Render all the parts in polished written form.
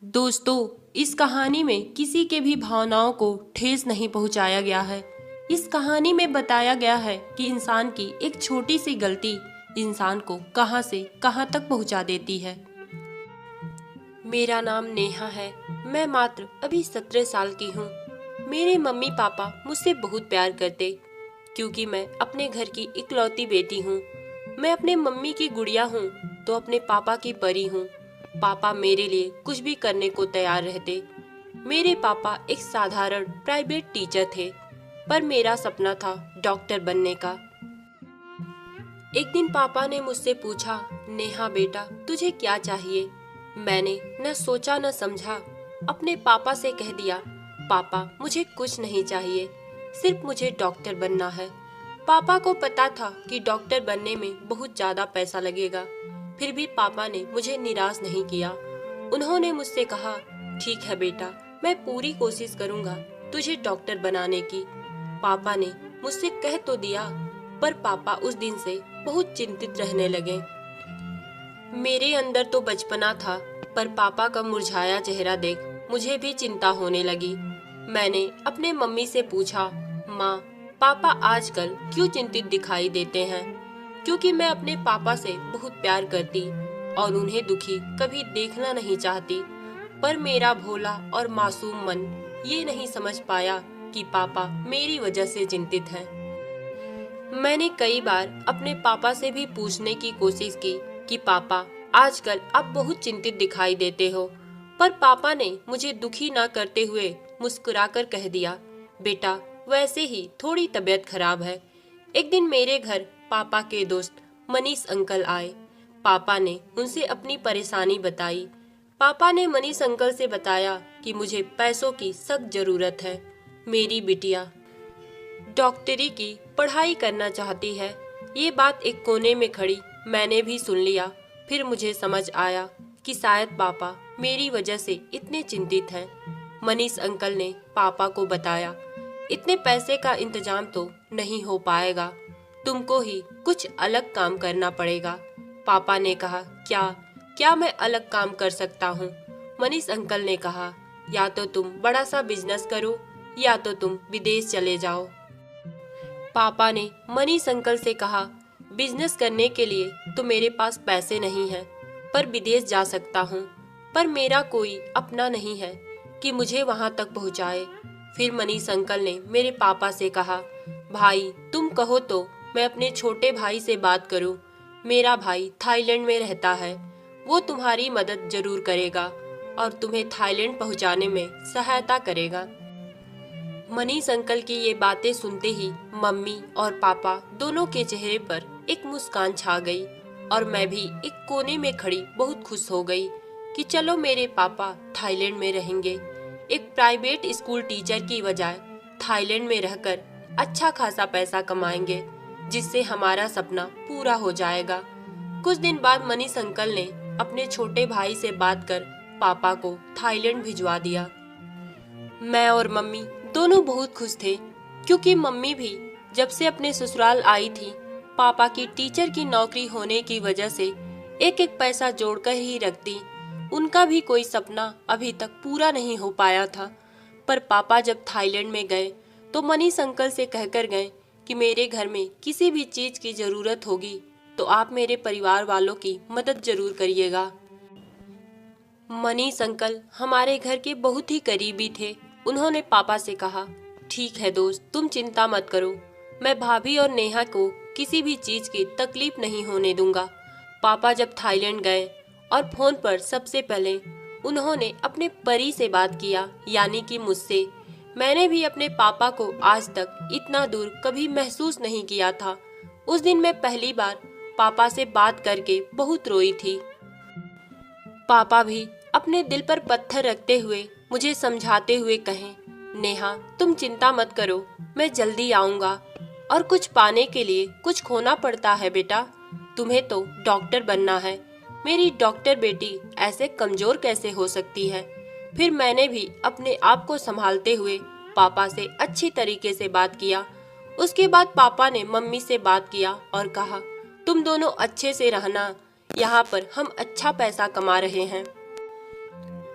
दोस्तों, इस कहानी में किसी के भी भावनाओं को ठेस नहीं पहुंचाया गया है। इस कहानी में बताया गया है कि इंसान की एक छोटी सी गलती इंसान को कहां से कहां तक पहुंचा देती है। मेरा नाम नेहा है। मैं मात्र अभी 17 साल की हूँ। मेरे मम्मी पापा मुझसे बहुत प्यार करते, क्योंकि मैं अपने घर की इकलौती बेटी हूँ। मैं अपने मम्मी की गुड़िया हूँ तो अपने पापा की परी हूँ। पापा मेरे लिए कुछ भी करने को तैयार रहते। मेरे पापा एक साधारण प्राइवेट टीचर थे, पर मेरा सपना था डॉक्टर बनने का। एक दिन पापा ने मुझसे पूछा, नेहा बेटा तुझे क्या चाहिए? मैंने न सोचा न समझा अपने पापा से कह दिया, पापा मुझे कुछ नहीं चाहिए, सिर्फ मुझे डॉक्टर बनना है। पापा को पता था कि डॉक्टर बनने में बहुत ज्यादा पैसा लगेगा, फिर भी पापा ने मुझे निराश नहीं किया। उन्होंने मुझसे कहा, ठीक है बेटा, मैं पूरी कोशिश करूंगा तुझे डॉक्टर बनाने की। पापा ने मुझसे कह तो दिया, पर पापा उस दिन से बहुत चिंतित रहने लगे। मेरे अंदर तो बचपना था, पर पापा का मुरझाया चेहरा देख मुझे भी चिंता होने लगी। मैंने अपने मम्मी से पूछा, माँ पापा आजकल क्यों चिंतित दिखाई देते हैं? क्योंकि मैं अपने पापा से बहुत प्यार करती और उन्हें दुखी कभी देखना नहीं चाहती। पर मेरा भोला और मासूम मन ये नहीं समझ पाया कि पापा मेरी वजह से चिंतित हैं। मैंने कई बार अपने पापा से भी पूछने की कोशिश की कि पापा आजकल आप बहुत चिंतित दिखाई देते हो, पर पापा ने मुझे दुखी ना करते हुए मुस्कुराकर कह दिया, बेटा वैसे ही थोड़ी तबीयत खराब है। एक दिन मेरे घर पापा के दोस्त मनीष अंकल आए। पापा ने उनसे अपनी परेशानी बताई। पापा ने मनीष अंकल से बताया कि मुझे पैसों की सख्त जरूरत है। मेरी बिटिया डॉक्टरी की पढ़ाई करना चाहती है। ये बात एक कोने में खड़ी मैंने भी सुन लिया। फिर मुझे समझ आया कि शायद पापा मेरी वजह से इतने चिंतित हैं। मनीष अंकल ने पापा को बताया, इतने पैसे का इंतजाम तो नहीं हो पाएगा, तुमको ही कुछ अलग काम करना पड़ेगा। पापा ने कहा, क्या क्या मैं अलग काम कर सकता हूँ? मनीष अंकल ने कहा, या तो तुम बड़ा सा बिजनेस करो या तो तुम विदेश चले जाओ। पापा ने मनीष अंकल से कहा, बिजनेस करने के लिए तो मेरे पास पैसे नहीं हैं, पर विदेश जा सकता हूँ। पर मेरा कोई अपना नहीं है कि मुझे वहाँ तक पहुँचाए। फिर मनीष अंकल ने मेरे पापा से कहा, भाई तुम कहो तो मैं अपने छोटे भाई से बात करूँ। मेरा भाई थाईलैंड में रहता है, वो तुम्हारी मदद जरूर करेगा और तुम्हें थाईलैंड पहुँचाने में सहायता करेगा। मनीष अंकल की ये बातें सुनते ही मम्मी और पापा दोनों के चेहरे पर एक मुस्कान छा गई और मैं भी एक कोने में खड़ी बहुत खुश हो गई कि चलो मेरे पापा थाईलैंड में रहेंगे। एक प्राइवेट स्कूल टीचर की बजाय थाईलैंड में रहकर अच्छा खासा पैसा कमाएंगे, जिससे हमारा सपना पूरा हो जाएगा। कुछ दिन बाद मनीष अंकल ने अपने छोटे भाई से बात कर पापा को थाईलैंड भिजवा दिया। मैं और मम्मी दोनों बहुत खुश थे, क्योंकि मम्मी भी जब से अपने ससुराल आई थी, पापा की टीचर की नौकरी होने की वजह से एक एक पैसा जोड़कर ही रखती। उनका भी कोई सपना अभी तक पूरा नहीं हो पाया था। पर पापा जब थाईलैंड में गए तो मनीष अंकल से कहकर गए कि मेरे घर में किसी भी चीज की जरूरत होगी तो आप मेरे परिवार वालों की मदद जरूर करिएगा। मनीष अंकल हमारे घर के बहुत ही करीबी थे। उन्होंने पापा से कहा, ठीक है दोस्त, तुम चिंता मत करो, मैं भाभी और नेहा को किसी भी चीज की तकलीफ नहीं होने दूंगा। पापा जब थाईलैंड गए और फोन पर सबसे पहले उन्होंने अपने परी से बात किया, यानी कि मुझसे। मैंने भी अपने पापा को आज तक इतना दूर कभी महसूस नहीं किया था। उस दिन मैं पहली बार पापा से बात करके बहुत रोई थी। पापा भी अपने दिल पर पत्थर रखते हुए मुझे समझाते हुए कहें, नेहा तुम चिंता मत करो, मैं जल्दी आऊंगा। और कुछ पाने के लिए कुछ खोना पड़ता है बेटा, तुम्हें तो डॉक्टर बनना है। मेरी डॉक्टर बेटी ऐसे कमजोर कैसे हो सकती है? फिर मैंने भी अपने आप को संभालते हुए पापा से अच्छी तरीके से बात किया। उसके बाद पापा ने मम्मी से बात किया और कहा, तुम दोनों अच्छे से रहना, यहाँ पर हम अच्छा पैसा कमा रहे हैं।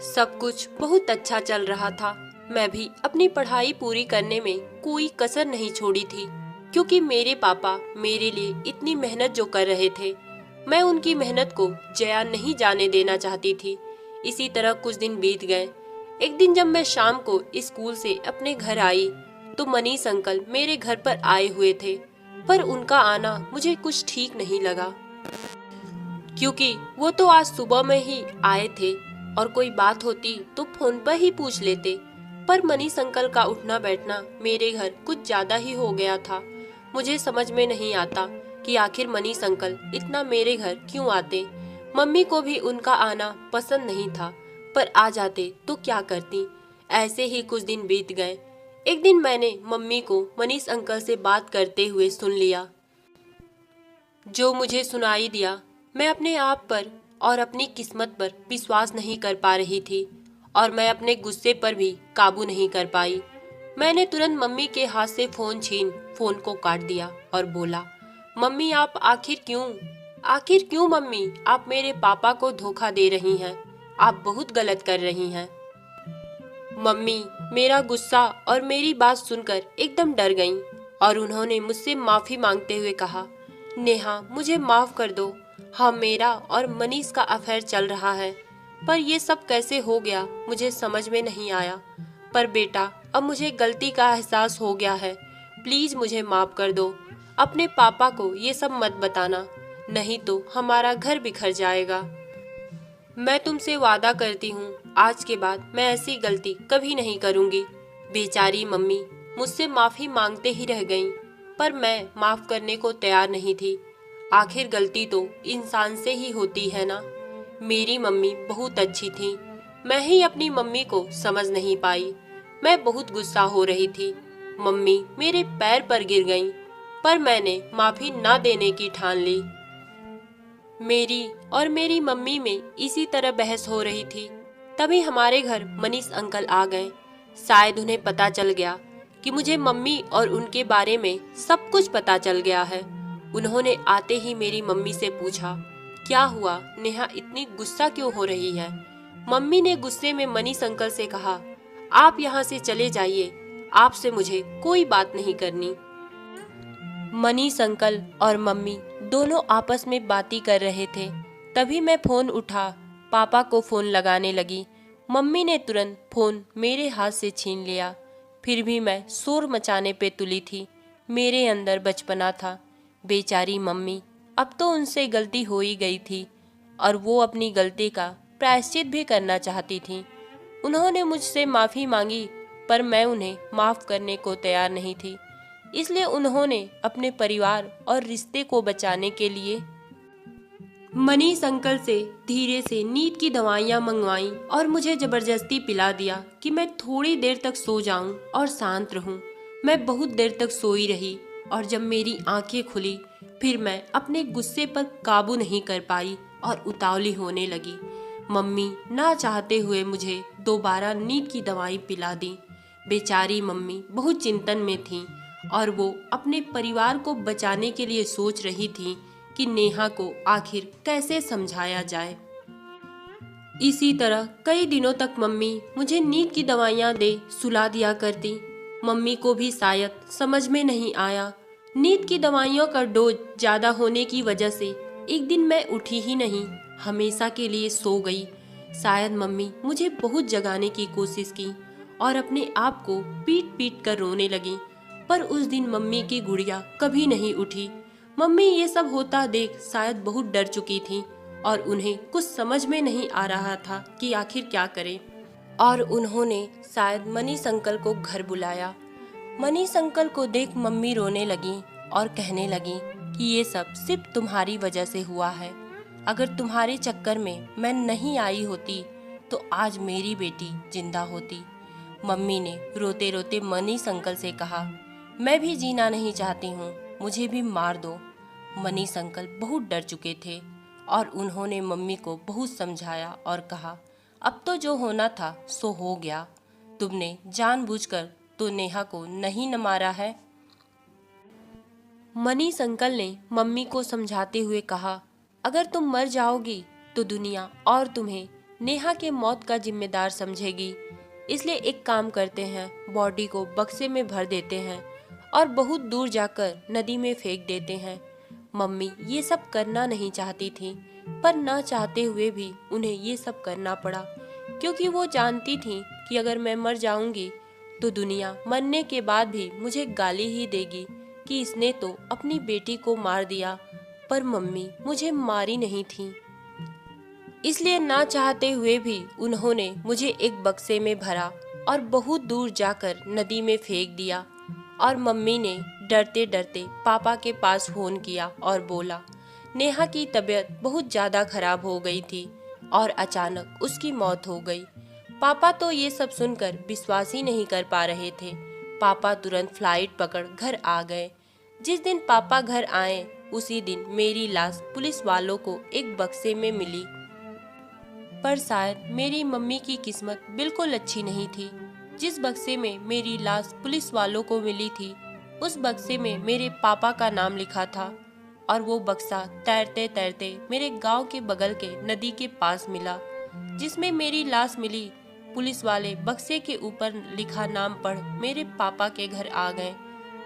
सब कुछ बहुत अच्छा चल रहा था। मैं भी अपनी पढ़ाई पूरी करने में कोई कसर नहीं छोड़ी थी, क्योंकि मेरे पापा मेरे लिए इतनी मेहनत जो कर रहे थे, मैं उनकी मेहनत को जया नहीं जाने देना चाहती थी। इसी तरह कुछ दिन बीत गए। एक दिन जब मैं शाम को स्कूल से अपने घर आई तो मनीष अंकल मेरे घर पर आए हुए थे, पर उनका आना मुझे कुछ ठीक नहीं लगा, क्योंकि वो तो आज सुबह में ही आए थे और कोई बात होती तो फोन पर ही पूछ लेते। पर मनीष अंकल का उठना बैठना मेरे घर कुछ ज्यादा ही हो गया था। मुझे समझ में नहीं आता कि आखिर मनीष अंकल इतना मेरे घर क्यों आते। मम्मी को भी उनका आना पसंद नहीं था, पर आ जाते तो क्या करती। ऐसे ही कुछ दिन बीत गए। एक दिन मैंने मम्मी को मनीष अंकल से बात करते हुए सुन लिया। जो मुझे सुनाई दिया, मैं अपने आप पर और अपनी किस्मत पर विश्वास नहीं कर पा रही थी, और मैं अपने गुस्से पर भी काबू नहीं कर पाई। मैंने तुरंत मम्मी के हाथ से फोन छीन फोन को काट दिया और बोला, मम्मी आप आखिर क्यों मम्मी, आप मेरे पापा को धोखा दे रही हैं। आप बहुत गलत कर रही हैं। मम्मी मेरा गुस्सा और मेरी बात सुनकर एकदम डर गईं और उन्होंने मुझसे माफी मांगते हुए कहा, नेहा मुझे माफ कर दो। हाँ, मेरा और मनीष का अफेयर चल रहा है, पर ये सब कैसे हो गया मुझे समझ में नहीं आया। पर बेटा, अब मुझे गलती का एहसास हो गया है। प्लीज मुझे माफ कर दो। अपने पापा को ये सब मत बताना, नहीं तो हमारा घर बिखर जाएगा। मैं तुमसे वादा करती हूँ, आज के बाद मैं ऐसी गलती कभी नहीं करूँगी। बेचारी मम्मी मुझसे माफी मांगते ही रह गईं, पर मैं माफ करने को तैयार नहीं थी। आखिर गलती तो इंसान से ही होती है ना। मेरी मम्मी बहुत अच्छी थी, मैं ही अपनी मम्मी को समझ नहीं पाई। मैं बहुत गुस्सा हो रही थी। मम्मी मेरे पैर पर गिर गईं, पर मैंने माफी ना देने की ठान ली। मेरी और मेरी मम्मी में इसी तरह बहस हो रही थी। तभी हमारे घर मनीष अंकल आ गए। शायद उन्हें पता चल गया कि मुझे मम्मी और उनके बारे में सब कुछ पता चल गया है। उन्होंने आते ही मेरी मम्मी से पूछा, क्या हुआ नेहा, इतनी गुस्सा क्यों हो रही है। मम्मी ने गुस्से में मनीष अंकल से कहा, आप यहाँ से चले जाइए, आपसे मुझे कोई बात नहीं करनी। मनीष अंकल और मम्मी दोनों आपस में बातें कर रहे थे। तभी मैं फोन उठा पापा को फोन लगाने लगी। मम्मी ने तुरंत फोन मेरे हाथ से छीन लिया। फिर भी मैं शोर मचाने पे तुली थी। मेरे अंदर बचपना था। बेचारी मम्मी, अब तो उनसे गलती हो ही गई थी और वो अपनी गलती का प्रायश्चित भी करना चाहती थी। उन्होंने मुझसे माफ़ी मांगी, पर मैं उन्हें माफ़ करने को तैयार नहीं थी। इसलिए उन्होंने अपने परिवार और रिश्ते को बचाने के लिए मनीष अंकल से धीरे से नींद की दवाइयाँ मंगवाई और मुझे जबरदस्ती पिला दिया कि मैं थोड़ी देर तक सो जाऊं और शांत रहूं। मैं बहुत देर तक सोई रही और जब मेरी आंखें खुली, फिर मैं अपने गुस्से पर काबू नहीं कर पाई और उतावली होने लगी। मम्मी ना चाहते हुए मुझे दोबारा नींद की दवाई पिला दी। बेचारी मम्मी बहुत चिंतन में थी और वो अपने परिवार को बचाने के लिए सोच रही थी कि नेहा को आखिर कैसे समझाया जाए। इसी तरह कई दिनों तक मम्मी मुझे नींद की दवाइयाँ दे सुला दिया करती। मम्मी को भी शायद समझ में नहीं आया। नींद की दवाइयों का डोज ज़्यादा होने की वजह से एक दिन मैं उठी ही नहीं, हमेशा के लिए सो गई। शायद मम्मी मुझे बहुत जगाने की कोशिश की और अपने आप को पीट पीट कर रोने लगी, पर उस दिन मम्मी की गुड़िया कभी नहीं उठी। मम्मी ये सब होता देख शायद बहुत डर चुकी थी और उन्हें कुछ समझ में नहीं आ रहा था कि आखिर क्या करें, और उन्होंने शायद मनीष अंकल को घर बुलाया। मनीष अंकल को देख मम्मी रोने लगी और कहने लगी कि ये सब सिर्फ तुम्हारी वजह से हुआ है। अगर तुम्हारे चक्कर में मैं नहीं आई होती तो आज मेरी बेटी जिंदा होती। मम्मी ने रोते रोते मनीष अंकल से कहा, मैं भी जीना नहीं चाहती हूँ, मुझे भी मार दो। मनीष अंकल बहुत डर चुके थे और उन्होंने मम्मी को बहुत समझाया और कहा, अब तो जो होना था सो हो गया। तुमने जानबूझकर तो नेहा को नहीं न मारा है। मनीष अंकल ने मम्मी को समझाते हुए कहा, अगर तुम मर जाओगी तो दुनिया और तुम्हें नेहा के मौत का जिम्मेदार समझेगी। इसलिए एक काम करते हैं, बॉडी को बक्से में भर देते हैं और बहुत दूर जाकर नदी में फेंक देते हैं। मम्मी ये सब करना नहीं चाहती थी, पर ना चाहते हुए भी उन्हें ये सब करना पड़ा, क्योंकि वो जानती थी कि अगर मैं मर जाऊंगी तो दुनिया मरने के बाद भी मुझे गाली ही देगी कि इसने तो अपनी बेटी को मार दिया, पर मम्मी मुझे मारी नहीं थी। इसलिए ना चाहते हुए भी उन्होंने मुझे एक बक्से में भरा और बहुत दूर जाकर नदी में फेंक दिया। और मम्मी ने डरते डरते पापा के पास फोन किया और बोला नेहा की तबीयत बहुत ज़्यादा खराब हो गई थी और अचानक उसकी मौत हो गई। पापा तो ये सब सुनकर विश्वास ही नहीं कर पा रहे थे। पापा तुरंत फ्लाइट पकड़ घर आ गए। जिस दिन पापा घर आए उसी दिन मेरी लाश पुलिस वालों को एक बक्से में मिली। पर शायद मेरी मम्मी की किस्मत बिल्कुल अच्छी नहीं थी। जिस बक्से में मेरी लाश पुलिस वालों को मिली थी, उस बक्से में मेरे पापा का नाम लिखा था और वो बक्सा तैरते तैरते मेरे गांव के बगल के नदी के पास मिला, जिसमें मेरी लाश मिली। पुलिस वाले बक्से के ऊपर लिखा नाम पढ़ मेरे पापा के घर आ गए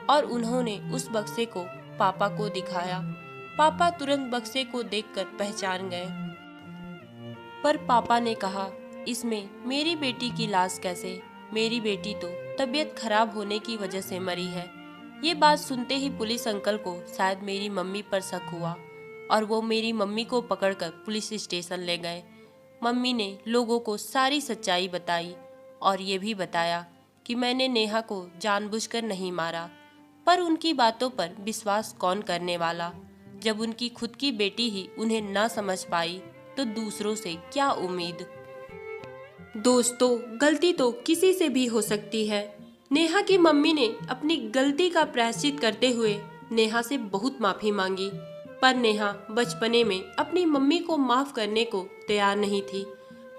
और उन्होंने उस बक्से को पापा को दिखाया। पापा तुरंत बक्से को देखकर पहचान गए, पर पापा ने कहा इसमें मेरी बेटी की लाश कैसे? मेरी बेटी तो तबीयत खराब होने की वजह से मरी है। ये बात सुनते ही पुलिस अंकल को शायद मेरी मम्मी पर शक हुआ और वो मेरी मम्मी को पकड़कर पुलिस स्टेशन ले गए। मम्मी ने लोगों को सारी सच्चाई बताई और ये भी बताया कि मैंने नेहा को जानबूझकर नहीं मारा, पर उनकी बातों पर विश्वास कौन करने वाला? जब उनकी खुद की बेटी ही उन्हें ना समझ पाई तो दूसरों से क्या उम्मीद। दोस्तों, गलती तो किसी से भी हो सकती है। नेहा की मम्मी ने अपनी गलती का प्रायश्चित करते हुए नेहा से बहुत माफी मांगी, पर नेहा बचपने में अपनी मम्मी को माफ करने को तैयार नहीं थी।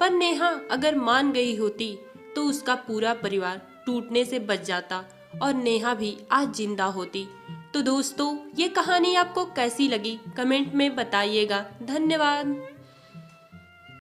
पर नेहा अगर मान गई होती तो उसका पूरा परिवार टूटने से बच जाता और नेहा भी आज जिंदा होती। तो दोस्तों, ये कहानी आपको कैसी लगी कमेंट में बताइएगा। धन्यवाद।